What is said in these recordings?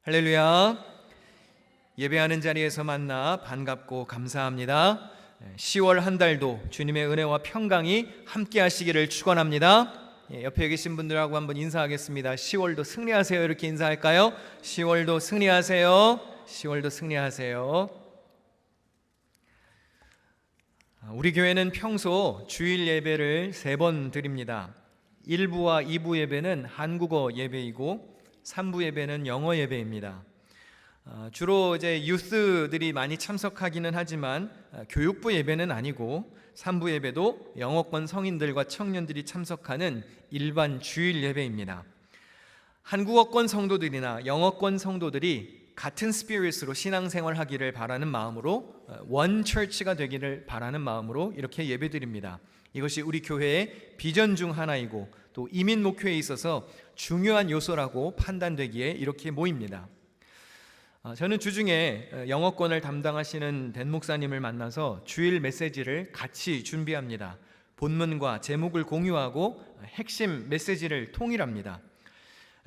할렐루야. 예배하는 자리에서 만나 반갑고 감사합니다. 10월 한 달도 주님의 은혜와 평강이 함께 하시기를 축원합니다. 옆에 계신 분들하고 한번 인사하겠습니다. 10월도 승리하세요. 이렇게 인사할까요? 10월도 승리하세요. 10월도 승리하세요. 우리 교회는 평소 주일 예배를 3번 드립니다. 1부와 2부 예배는 한국어 예배이고 3부 예배는 영어 예배입니다. 주로 이제 유스들이 많이 참석하기는 하지만 교육부 예배는 아니고 3부 예배도 영어권 성인들과 청년들이 참석하는 일반 주일 예배입니다. 한국어권 성도들이나 영어권 성도들이 같은 스피릿으로 신앙생활 하기를 바라는 마음으로 원 처치가 되기를 바라는 마음으로 이렇게 예배드립니다. 이것이 우리 교회의 비전 중 하나이고 또 이민 목회에 있어서 중요한 요소라고 판단되기에 이렇게 모입니다. 저는 주중에 영어권을 담당하시는 댄 목사님을 만나서 주일 메시지를 같이 준비합니다. 본문과 제목을 공유하고 핵심 메시지를 통일합니다.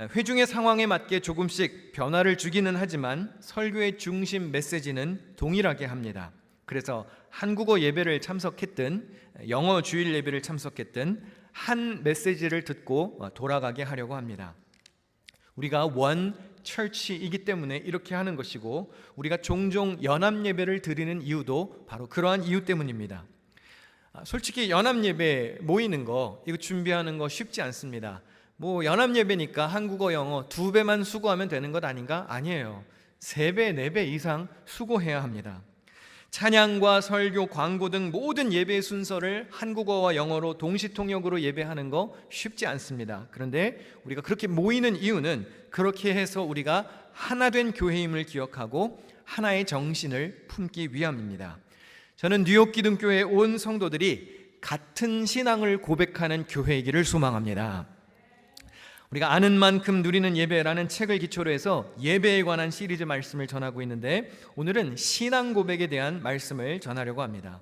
회중의 상황에 맞게 조금씩 변화를 주기는 하지만 설교의 중심 메시지는 동일하게 합니다. 그래서 한국어 예배를 참석했든 영어 주일 예배를 참석했든 한 메시지를 듣고 돌아가게 하려고 합니다. 우리가 원 처치이기 때문에 이렇게 하는 것이고 우리가 종종 연합 예배를 드리는 이유도 바로 그러한 이유 때문입니다. 솔직히 연합 예배 모이는 거 이거 준비하는 거 쉽지 않습니다. 뭐 연합 예배니까 한국어 영어 2배만 수고하면 되는 것 아닌가? 아니에요. 3배 4배 이상 수고해야 합니다. 찬양과 설교, 광고 등 모든 예배 순서를 한국어와 영어로 동시통역으로 예배하는 거 쉽지 않습니다. 그런데 우리가 그렇게 모이는 이유는 그렇게 해서 우리가 하나 된 교회임을 기억하고 하나의 정신을 품기 위함입니다. 저는 뉴욕 기둥교회 온 성도들이 같은 신앙을 고백하는 교회이기를 소망합니다. 우리가 아는 만큼 누리는 예배라는 책을 기초로 해서 예배에 관한 시리즈 말씀을 전하고 있는데 오늘은 신앙 고백에 대한 말씀을 전하려고 합니다.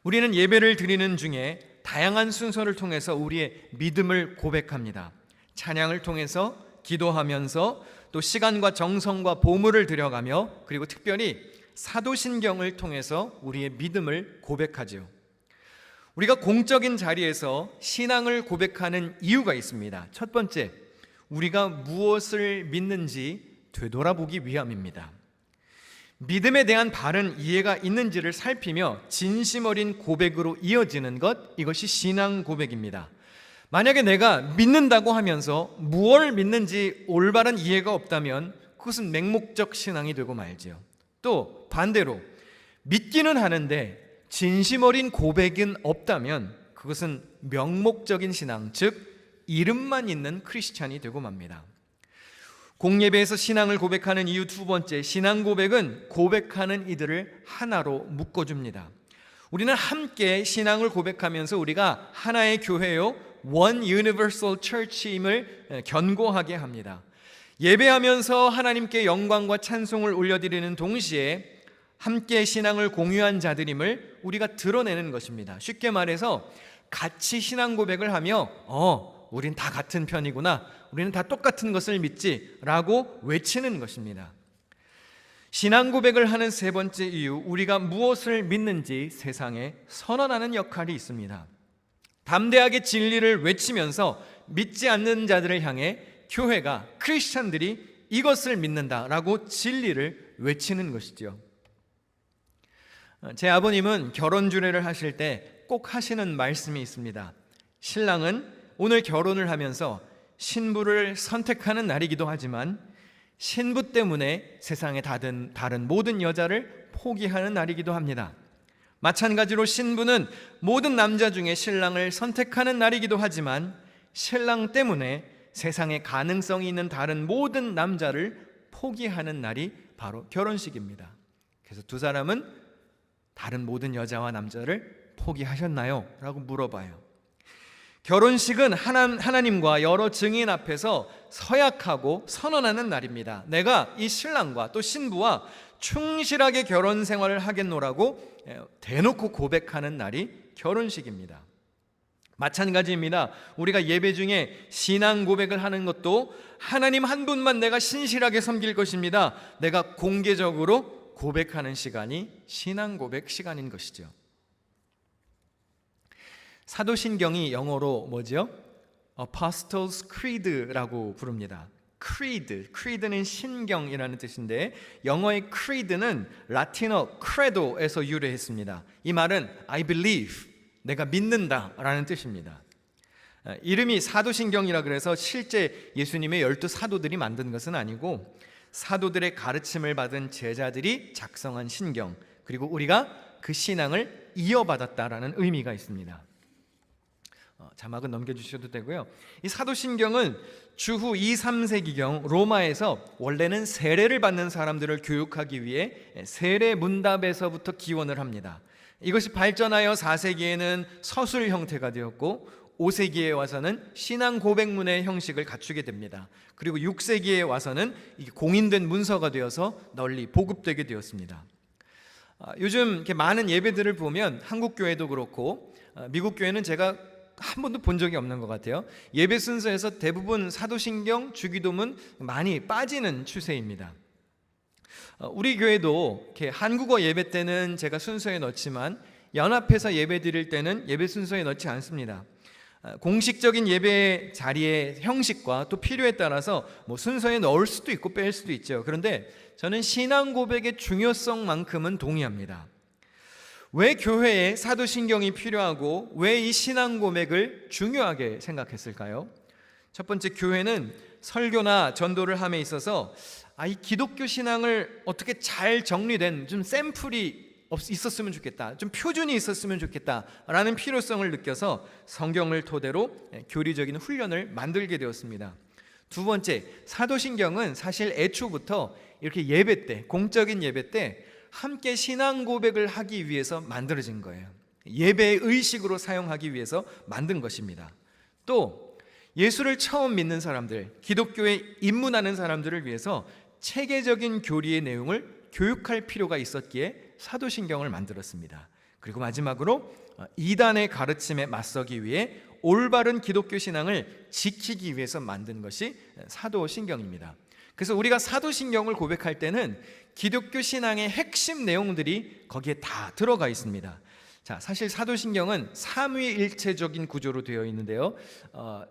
우리는 예배를 드리는 중에 다양한 순서를 통해서 우리의 믿음을 고백합니다. 찬양을 통해서 기도하면서 또 시간과 정성과 보물을 들여가며 그리고 특별히 사도신경을 통해서 우리의 믿음을 고백하죠. 우리가 공적인 자리에서 신앙을 고백하는 이유가 있습니다. 첫 번째, 우리가 무엇을 믿는지 되돌아보기 위함입니다. 믿음에 대한 바른 이해가 있는지를 살피며 진심 어린 고백으로 이어지는 것, 이것이 신앙 고백입니다. 만약에 내가 믿는다고 하면서 무엇을 믿는지 올바른 이해가 없다면 그것은 맹목적 신앙이 되고 말죠. 또 반대로 믿기는 하는데 진심 어린 고백은 없다면 그것은 명목적인 신앙, 즉 이름만 있는 크리스찬이 되고 맙니다. 공예배에서 신앙을 고백하는 이유 2번째, 신앙 고백은 고백하는 이들을 하나로 묶어줍니다. 우리는 함께 신앙을 고백하면서 우리가 하나의 교회요 One Universal Church임을 견고하게 합니다. 예배하면서 하나님께 영광과 찬송을 올려드리는 동시에 함께 신앙을 공유한 자들임을 우리가 드러내는 것입니다. 쉽게 말해서 같이 신앙 고백을 하며 우린 다 같은 편이구나, 우리는 다 똑같은 것을 믿지 라고 외치는 것입니다. 신앙 고백을 하는 3번째 이유, 우리가 무엇을 믿는지 세상에 선언하는 역할이 있습니다. 담대하게 진리를 외치면서 믿지 않는 자들을 향해 교회가, 크리스찬들이 이것을 믿는다라고 진리를 외치는 것이죠. 제 아버님은 결혼 주례를 하실 때 꼭 하시는 말씀이 있습니다. 신랑은 오늘 결혼을 하면서 신부를 선택하는 날이기도 하지만 신부 때문에 세상에 다른 모든 여자를 포기하는 날이기도 합니다. 마찬가지로 신부는 모든 남자 중에 신랑을 선택하는 날이기도 하지만 신랑 때문에 세상에 가능성이 있는 다른 모든 남자를 포기하는 날이 바로 결혼식입니다. 그래서 두 사람은 다른 모든 여자와 남자를 포기하셨나요? 라고 물어봐요. 결혼식은 하나님과 여러 증인 앞에서 서약하고 선언하는 날입니다. 내가 이 신랑과 또 신부와 충실하게 결혼 생활을 하겠노라고 대놓고 고백하는 날이 결혼식입니다. 마찬가지입니다. 우리가 예배 중에 신앙 고백을 하는 것도 하나님 한 분만 내가 신실하게 섬길 것입니다. 내가 공개적으로 고백하는 시간이 신앙 고백 시간인 것이죠. 사도신경이 영어로 뭐죠? Apostles' Creed라고 부릅니다. creed는 신경이라는 뜻인데 영어의 creed는 라틴어 credo에서 유래했습니다. 이 말은 I believe, 내가 믿는다 라는 뜻입니다. 이름이 사도신경이라 그래서 실제 예수님의 12 사도들이 만든 것은 아니고 사도들의 가르침을 받은 제자들이 작성한 신경, 그리고 우리가 그 신앙을 이어받았다라는 의미가 있습니다. 자막은 넘겨주셔도 되고요. 이 사도신경은 주후 2, 3세기경 로마에서 원래는 세례를 받는 사람들을 교육하기 위해 세례 문답에서부터 기원을 합니다. 이것이 발전하여 4세기에는 서술 형태가 되었고 5세기에 와서는 신앙 고백문의 형식을 갖추게 됩니다. 그리고 6세기에 와서는 이게 공인된 문서가 되어서 널리 보급되게 되었습니다. 요즘 이렇게 많은 예배들을 보면 한국 교회도 그렇고 미국 교회는 제가 한 번도 본 적이 없는 것 같아요. 예배 순서에서 대부분 사도신경, 주기도문 많이 빠지는 추세입니다. 우리 교회도 이렇게 한국어 예배 때는 제가 순서에 넣지만 연합해서 예배 드릴 때는 예배 순서에 넣지 않습니다. 공식적인 예배 자리의 형식과 또 필요에 따라서 순서에 넣을 수도 있고 뺄 수도 있죠. 그런데 저는 신앙 고백의 중요성만큼은 동의합니다. 왜 교회에 사도신경이 필요하고 왜 이 신앙 고백을 중요하게 생각했을까요? 첫 번째, 교회는 설교나 전도를 함에 있어서 이 기독교 신앙을 어떻게 잘 정리된 좀 샘플이 있었으면 좋겠다, 좀 표준이 있었으면 좋겠다라는 필요성을 느껴서 성경을 토대로 교리적인 훈련을 만들게 되었습니다. 두 번째, 사도신경은 사실 애초부터 이렇게 예배 때, 공적인 예배 때 함께 신앙 고백을 하기 위해서 만들어진 거예요. 예배의 의식으로 사용하기 위해서 만든 것입니다. 또 예수를 처음 믿는 사람들, 기독교에 입문하는 사람들을 위해서 체계적인 교리의 내용을 교육할 필요가 있었기에 사도신경을 만들었습니다. 그리고 마지막으로 이단의 가르침에 맞서기 위해 올바른 기독교 신앙을 지키기 위해서 만든 것이 사도신경입니다. 그래서 우리가 사도신경을 고백할 때는 기독교 신앙의 핵심 내용들이 거기에 다 들어가 있습니다. 자, 사실 사도신경은 삼위일체적인 구조로 되어 있는데요.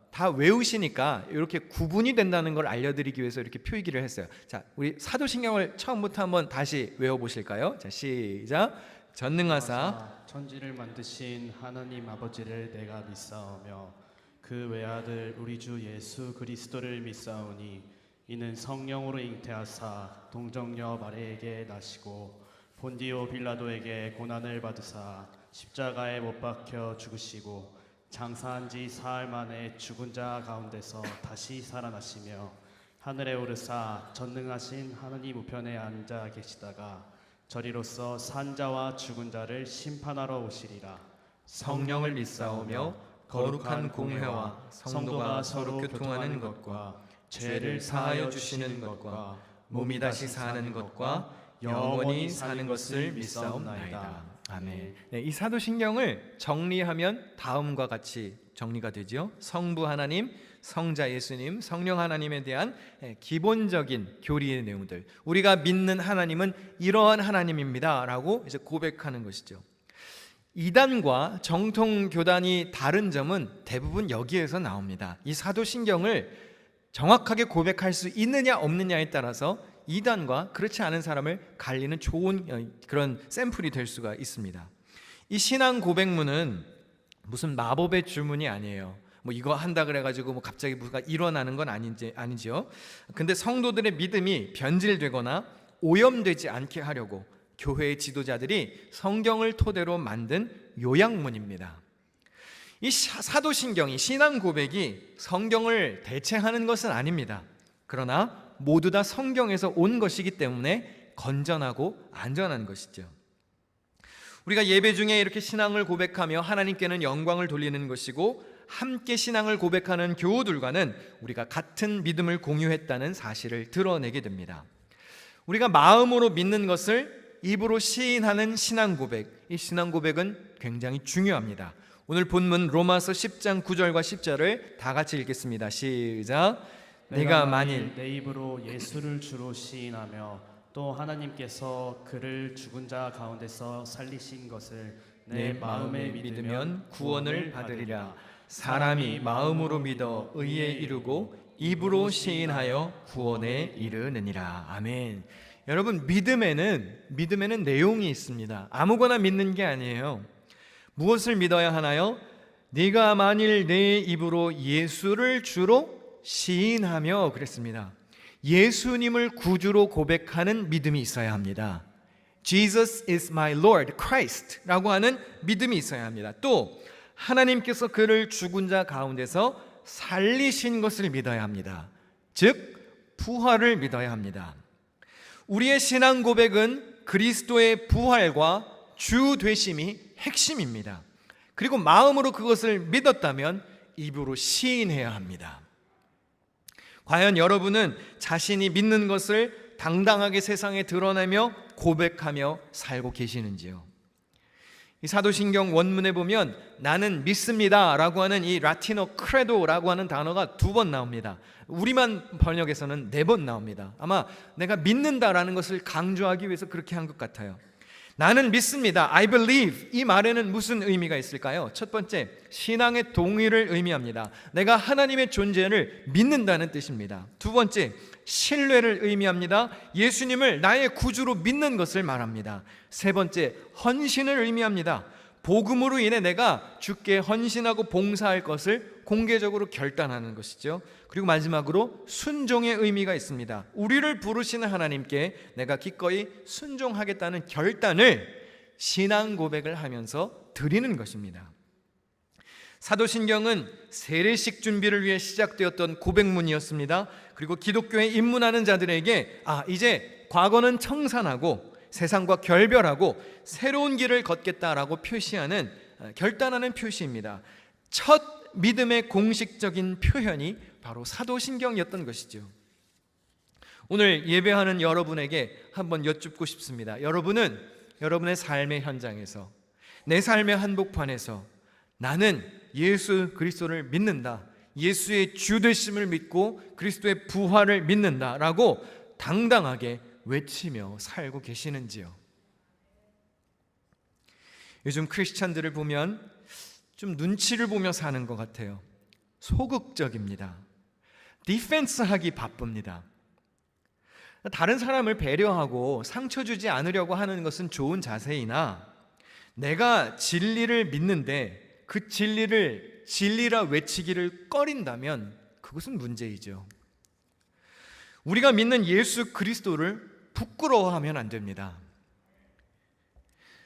다 외우시니까 이렇게 구분이 된다는 걸 알려드리기 위해서 이렇게 표기를 했어요. 자, 우리 사도신경을 처음부터 한번 다시 외워보실까요? 자, 시작. 전능하사 천지를 만드신 하나님 아버지를 내가 믿사오며 그 외아들 우리 주 예수 그리스도를 믿사오니 이는 성령으로 잉태하사 동정녀 마리에게 나시고 본디오 빌라도에게 고난을 받으사 십자가에 못 박혀 죽으시고 장사한 지 사흘 만에 죽은 자 가운데서 다시 살아나시며 하늘에 오르사 전능하신 하나님 우편에 앉아 계시다가 저리로서 산 자와 죽은 자를 심판하러 오시리라. 성령을 믿사오며 거룩한 공회와 성도가 서로 교통하는 것과 죄를 사하여 주시는 것과 몸이 다시 사는 것과 영원히 사는 것을 믿사옵나이다. 아멘. 네, 이 사도신경을 정리하면 다음과 같이 정리가 되죠. 성부 하나님, 성자 예수님, 성령 하나님에 대한 기본적인 교리의 내용들, 우리가 믿는 하나님은 이러한 하나님입니다 라고 이제 고백하는 것이죠. 이단과 정통 교단이 다른 점은 대부분 여기에서 나옵니다. 이 사도신경을 정확하게 고백할 수 있느냐 없느냐에 따라서 이단과 그렇지 않은 사람을 갈리는 좋은 그런 샘플이 될 수가 있습니다. 이 신앙 고백문은 무슨 마법의 주문이 아니에요. 이거 한다 그래가지고 갑자기 뭐가 일어나는 건 아니죠. 근데 성도들의 믿음이 변질되거나 오염되지 않게 하려고 교회의 지도자들이 성경을 토대로 만든 요약문입니다. 이 사도신경이, 신앙 고백이 성경을 대체하는 것은 아닙니다. 그러나 모두 다 성경에서 온 것이기 때문에 건전하고 안전한 것이죠. 우리가 예배 중에 이렇게 신앙을 고백하며 하나님께는 영광을 돌리는 것이고, 함께 신앙을 고백하는 교우들과는 우리가 같은 믿음을 공유했다는 사실을 드러내게 됩니다. 우리가 마음으로 믿는 것을 입으로 시인하는 신앙 고백, 이 신앙 고백은 굉장히 중요합니다. 오늘 본문 로마서 10장 9절과 10절을 다 같이 읽겠습니다. 시작. 내가 만일 내 입으로 예수를 주로 시인하며 또 하나님께서 그를 죽은 자 가운데서 살리신 것을 내 마음에 믿으면 구원을 받으리라. 사람이 마음으로 믿어 의에 이르고 입으로 시인하여 구원에 이르느니라. 아멘. 여러분, 믿음에는 내용이 있습니다. 아무거나 믿는 게 아니에요. 무엇을 믿어야 하나요? 네가 만일 내 입으로 예수를 주로 시인하며 그랬습니다. 예수님을 구주로 고백하는 믿음이 있어야 합니다. Jesus is my Lord, Christ 라고 하는 믿음이 있어야 합니다. 또 하나님께서 그를 죽은 자 가운데서 살리신 것을 믿어야 합니다. 즉 부활을 믿어야 합니다. 우리의 신앙 고백은 그리스도의 부활과 주 되심이 핵심입니다. 그리고 마음으로 그것을 믿었다면 입으로 시인해야 합니다. 과연 여러분은 자신이 믿는 것을 당당하게 세상에 드러내며 고백하며 살고 계시는지요? 이 사도신경 원문에 보면 나는 믿습니다 라고 하는 이 라틴어 크레도라고 하는 단어가 2번 나옵니다. 우리만 번역에서는 4번 나옵니다. 아마 내가 믿는다라는 것을 강조하기 위해서 그렇게 한 것 같아요. 나는 믿습니다. I believe. 이 말에는 무슨 의미가 있을까요? 첫 번째, 신앙의 동의를 의미합니다. 내가 하나님의 존재를 믿는다는 뜻입니다. 두 번째, 신뢰를 의미합니다. 예수님을 나의 구주로 믿는 것을 말합니다. 세 번째, 헌신을 의미합니다. 복음으로 인해 내가 주께 헌신하고 봉사할 것을 공개적으로 결단하는 것이죠. 그리고 마지막으로 순종의 의미가 있습니다. 우리를 부르시는 하나님께 내가 기꺼이 순종하겠다는 결단을 신앙 고백을 하면서 드리는 것입니다. 사도신경은 세례식 준비를 위해 시작되었던 고백문이었습니다. 그리고 기독교에 입문하는 자들에게 이제 과거는 청산하고 세상과 결별하고 새로운 길을 걷겠다라고 표시하는 결단하는 표시입니다. 첫 믿음의 공식적인 표현이 바로 사도신경이었던 것이죠. 오늘 예배하는 여러분에게 한번 여쭙고 싶습니다. 여러분은 여러분의 삶의 현장에서, 내 삶의 한복판에서 나는 예수 그리스도를 믿는다, 예수의 주 되심을 믿고 그리스도의 부활을 믿는다라고 당당하게 외치며 살고 계시는지요? 요즘 크리스찬들을 보면 좀 눈치를 보며 사는 것 같아요. 소극적입니다. 디펜스하기 바쁩니다. 다른 사람을 배려하고 상처 주지 않으려고 하는 것은 좋은 자세이나 내가 진리를 믿는데 그 진리를 진리라 외치기를 꺼린다면 그것은 문제이죠. 우리가 믿는 예수 그리스도를 부끄러워하면 안 됩니다.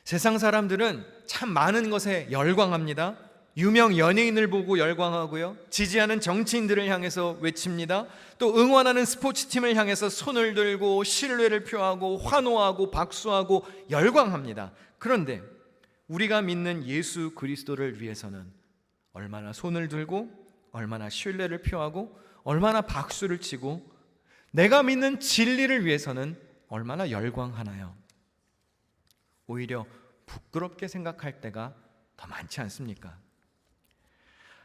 세상 사람들은 참 많은 것에 열광합니다. 유명 연예인을 보고 열광하고요, 지지하는 정치인들을 향해서 외칩니다. 또 응원하는 스포츠팀을 향해서 손을 들고 신뢰를 표하고 환호하고 박수하고 열광합니다. 그런데 우리가 믿는 예수 그리스도를 위해서는 얼마나 손을 들고 얼마나 신뢰를 표하고 얼마나 박수를 치고 내가 믿는 진리를 위해서는 얼마나 열광하나요? 오히려 부끄럽게 생각할 때가 더 많지 않습니까?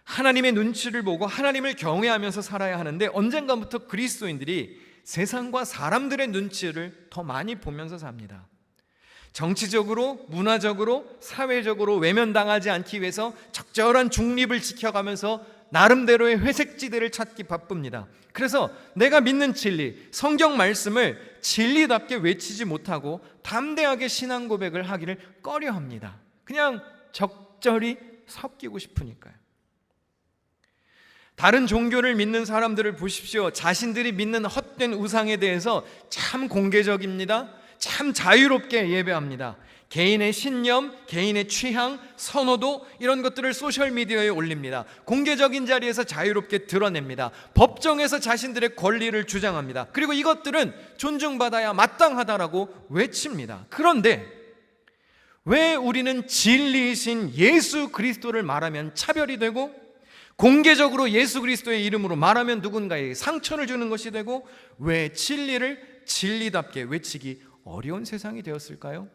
하나님의 눈치를 보고 하나님을 경외하면서 살아야 하는데 언젠가부터 그리스도인들이 세상과 사람들의 눈치를 더 많이 보면서 삽니다. 정치적으로, 문화적으로, 사회적으로 외면당하지 않기 위해서 적절한 중립을 지켜가면서 나름대로의 회색지대를 찾기 바쁩니다. 그래서 내가 믿는 진리, 성경 말씀을 진리답게 외치지 못하고 담대하게 신앙 고백을 하기를 꺼려합니다. 그냥 적절히 섞이고 싶으니까요. 다른 종교를 믿는 사람들을 보십시오. 자신들이 믿는 헛된 우상에 대해서 참 공개적입니다. 참 자유롭게 예배합니다. 개인의 신념, 개인의 취향, 선호도 이런 것들을 소셜미디어에 올립니다. 공개적인 자리에서 자유롭게 드러냅니다. 법정에서 자신들의 권리를 주장합니다. 그리고 이것들은 존중받아야 마땅하다라고 외칩니다. 그런데 왜 우리는 진리이신 예수 그리스도를 말하면 차별이 되고 공개적으로 예수 그리스도의 이름으로 말하면 누군가에게 상처를 주는 것이 되고 왜 진리를 진리답게 외치기 어려운 세상이 되었을까요?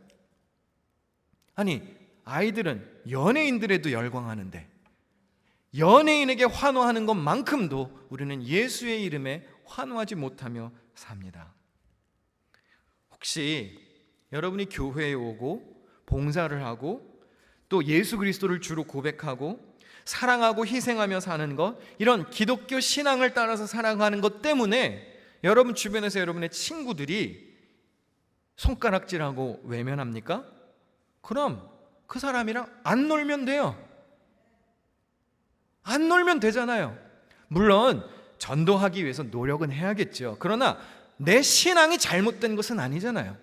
아니, 아이들은 연예인들에도 열광하는데 연예인에게 환호하는 것만큼도 우리는 예수의 이름에 환호하지 못하며 삽니다. 혹시 여러분이 교회에 오고 봉사를 하고 또 예수 그리스도를 주로 고백하고 사랑하고 희생하며 사는 것, 이런 기독교 신앙을 따라서 살아가는 것 때문에 여러분 주변에서 여러분의 친구들이 손가락질하고 외면합니까? 그럼 그 사람이랑 안 놀면 돼요. 안 놀면 되잖아요. 물론 전도하기 위해서 노력은 해야겠죠. 그러나 내 신앙이 잘못된 것은 아니잖아요.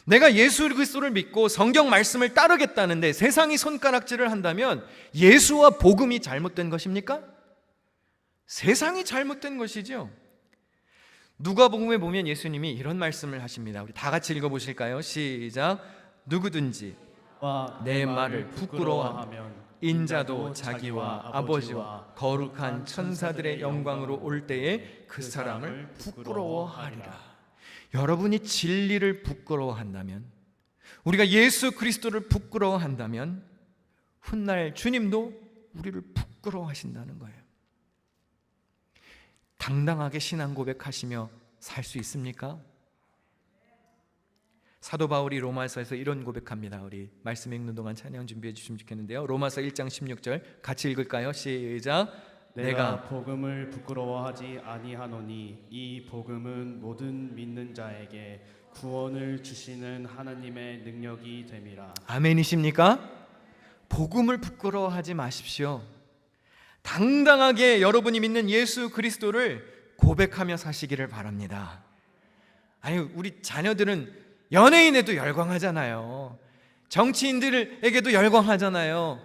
내가 예수 그리스도를 믿고 성경 말씀을 따르겠다는데 세상이 손가락질을 한다면 예수와 복음이 잘못된 것입니까? 세상이 잘못된 것이죠. 누가복음에 보면 예수님이 이런 말씀을 하십니다. 우리 다 같이 읽어보실까요? 시작. 누구든지 내 말을 부끄러워하면 인자도 자기와 아버지와 거룩한 천사들의 영광으로 올 때에 그 사람을 부끄러워하리라. 여러분이 진리를 부끄러워한다면, 우리가 예수 그리스도를 부끄러워한다면 훗날 주님도 우리를 부끄러워하신다는 거예요. 당당하게 신앙 고백하시며 살 수 있습니까? 사도 바울이 로마서에서 이런 고백합니다. 우리 말씀 읽는 동안 찬양 준비해 주시면 좋겠는데요. 로마서 1장 16절 같이 읽을까요? 시작. 내가 복음을 부끄러워하지 아니하노니 이 복음은 모든 믿는 자에게 구원을 주시는 하나님의 능력이 됨이라. 아멘이십니까? 복음을 부끄러워하지 마십시오. 당당하게 여러분이 믿는 예수 그리스도를 고백하며 사시기를 바랍니다. 아니, 우리 자녀들은 연예인에도 열광하잖아요. 정치인들에게도 열광하잖아요.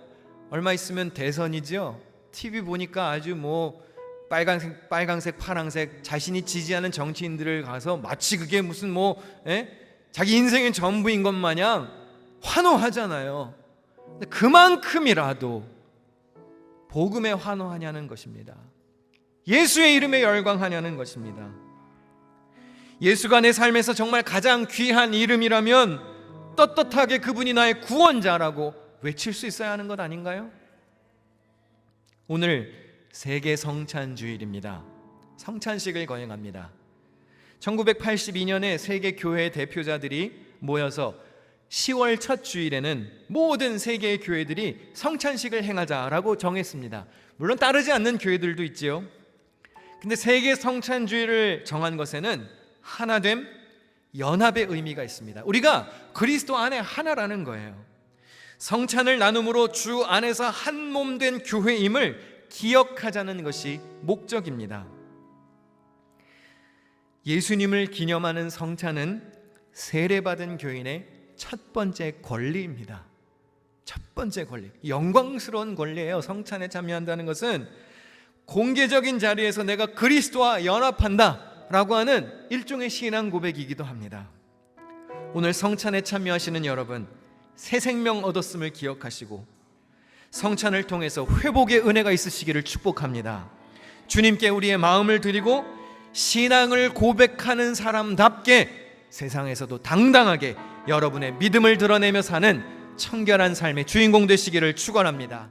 얼마 있으면 대선이죠. TV 보니까 아주 빨강색, 파랑색 자신이 지지하는 정치인들을 가서 마치 그게 무슨 자기 인생의 전부인 것 마냥 환호하잖아요. 근데 그만큼이라도 복음에 환호하냐는 것입니다. 예수의 이름에 열광하냐는 것입니다. 예수가 내 삶에서 정말 가장 귀한 이름이라면 떳떳하게 그분이 나의 구원자라고 외칠 수 있어야 하는 것 아닌가요? 오늘 세계 성찬주일입니다. 성찬식을 거행합니다. 1982년에 세계 교회 대표자들이 모여서 10월 첫 주일에는 모든 세계의 교회들이 성찬식을 행하자라고 정했습니다. 물론 따르지 않는 교회들도 있지요. 근데 세계 성찬주일을 정한 것에는 하나됨, 연합의 의미가 있습니다. 우리가 그리스도 안에 하나라는 거예요. 성찬을 나눔으로 주 안에서 한 몸 된 교회임을 기억하자는 것이 목적입니다. 예수님을 기념하는 성찬은 세례받은 교인의 첫 번째 권리입니다. 첫 번째 권리, 영광스러운 권리예요. 성찬에 참여한다는 것은 공개적인 자리에서 내가 그리스도와 연합한다 라고 하는 일종의 신앙 고백이기도 합니다. 오늘 성찬에 참여하시는 여러분, 새 생명 얻었음을 기억하시고 성찬을 통해서 회복의 은혜가 있으시기를 축복합니다. 주님께 우리의 마음을 드리고 신앙을 고백하는 사람답게 세상에서도 당당하게 여러분의 믿음을 드러내며 사는 청결한 삶의 주인공 되시기를 축원합니다.